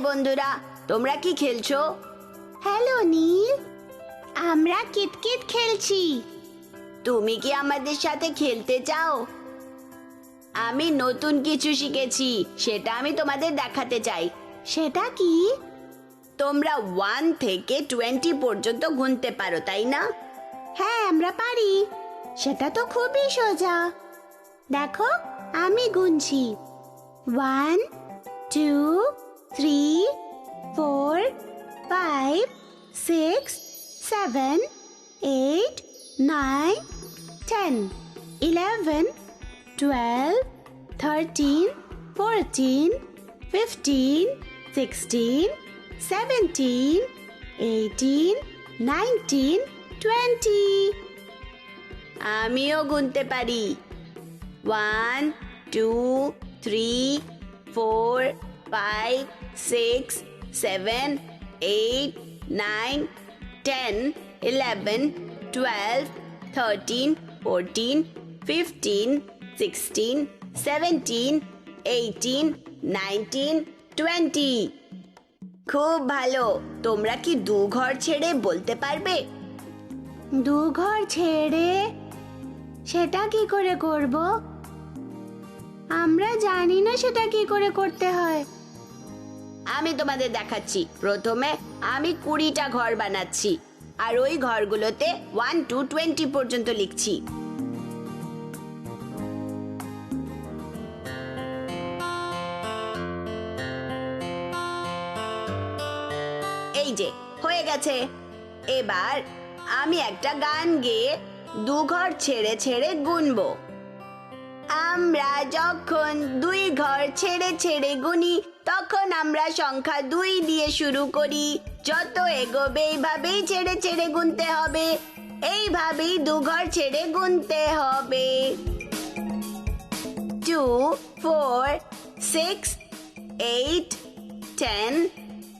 বন্ধুরা, তোমরা কি খেলছো? হ্যালো নীল, আমরা কিতকিত খেলছি। তুমি কি আমাদের সাথে খেলতে চাও? আমি নতুন কিছু শিখেছি, সেটা আমি তোমাদের দেখাতে চাই। সেটা কি? তোমরা 1 থেকে 20 পর্যন্ত গুনতে পারো, তাই না? হ্যাঁ, আমরা পারি। সেটা তো খুবই সোজা। দেখো, আমি গুনছি। 1 2 3 4 5 6 7 8 9 10 11 12 13 14 15 16 17 18 19 20। আমিও গুনতে পারি। 1 2 3 4 5 6 7 8 9 10 11 12 13 14 15 16 17 18 19 20। খুব ভালো। তোমরা কি 2 ঘর ছেড়ে বলতে পারবে? 2 ঘর ছেড়ে? সেটা কি করে করব? আমরা জানি না সেটা কি করে করতে হয়। আমি তোমাদের দেখাচ্ছি। প্রথমে আমি 20টা ঘর বানাচ্ছি, আর ওই ঘরগুলোতে 1 to 20 পর্যন্ত লিখছি। এই যে হয়ে গেছে। এবার আমি একটা গান গেয়ে 2 ঘর ছেড়ে ছেড়ে গুনবো। আমরা যখন 2 ঘর ছেড়ে ছেড়ে গুনি, তখন আমরা সংখ্যা 2 দিয়ে শুরু করি। যত এগোবে এইভাবেই ছেড়ে ছেড়ে গুনতে হবে, এইভাবেই 2 ঘর ছেড়ে গুনতে হবে। 2 4 6 8 10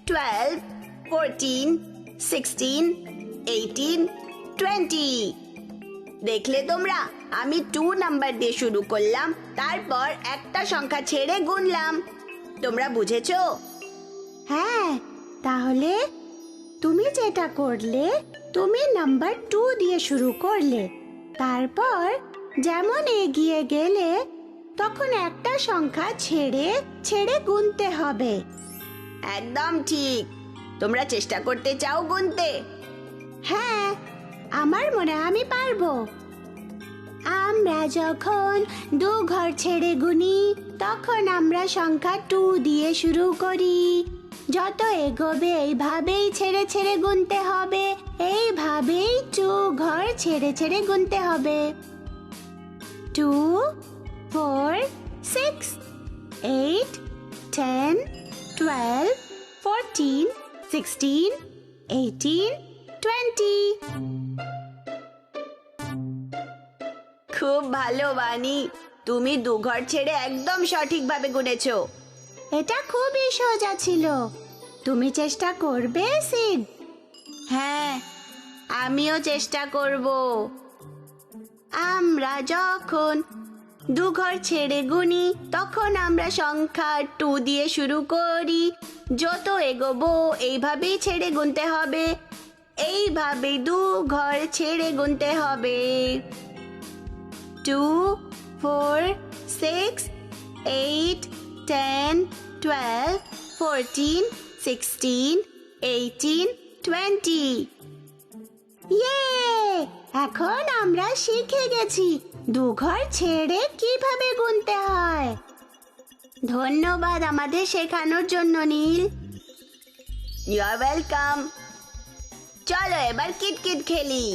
12 14 16 18 20। দেখলে তোমরা, আমি 2 নাম্বার দিয়ে শুরু করলাম, তারপর একটা সংখ্যা ছেড়ে গুনলাম। তোমরা বুঝেছো? হ্যাঁ, তাহলে তুমি যেটা করলে, তুমি নাম্বার 2 দিয়ে শুরু করলে, তারপর যেমন এগিয়ে গেলে তখন একটা সংখ্যা ছেড়ে ছেড়ে গুনতে হবে। একদম ঠিক। তোমরা চেষ্টা করতে চাও গুনতে? হ্যাঁ, আমার মনে হয় আমি পারবো। আমরা যখন 2 ঘর ছেড়ে গুনি, তখন আমরা সংখ্যা 2 দিয়ে শুরু করি। যত এগোবে এইভাবেই ছেড়ে ছেড়ে গুনতে হবে, এইভাবেই 2 ঘর ছেড়ে ছেড়ে গুনতে হবে। 2 4 6 8 10 12 14 16 18 20। খুব ভালো বানি, তুমি 2 ঘর ছেড়ে একদম সঠিকভাবে গুনেছো। এটা খুবই সোজা ছিল। তুমি চেষ্টা করবে সিড? হ্যাঁ, আমিও চেষ্টা করব। আমরা যখন 2 ঘর ছেড়ে গুনি, তখন আমরা সংখ্যা 2 দিয়ে শুরু করি। যত এগোবো এইভাবেই ছেড়ে গুনতে হবে, এইভাবেই 2 ঘর ছেড়ে গুনতে হবে। 2 4 6 8 10 12 14 16 18 20। ইয়ে! এখন আমরা শিখে গেছি 2 ঘর ছেড়ে কিভাবে গুনতে হয়। ধন্যবাদ আমাদের শেখানোর জন্য, নীল। You R welcome. চলো এবার কিতকিত খেলি।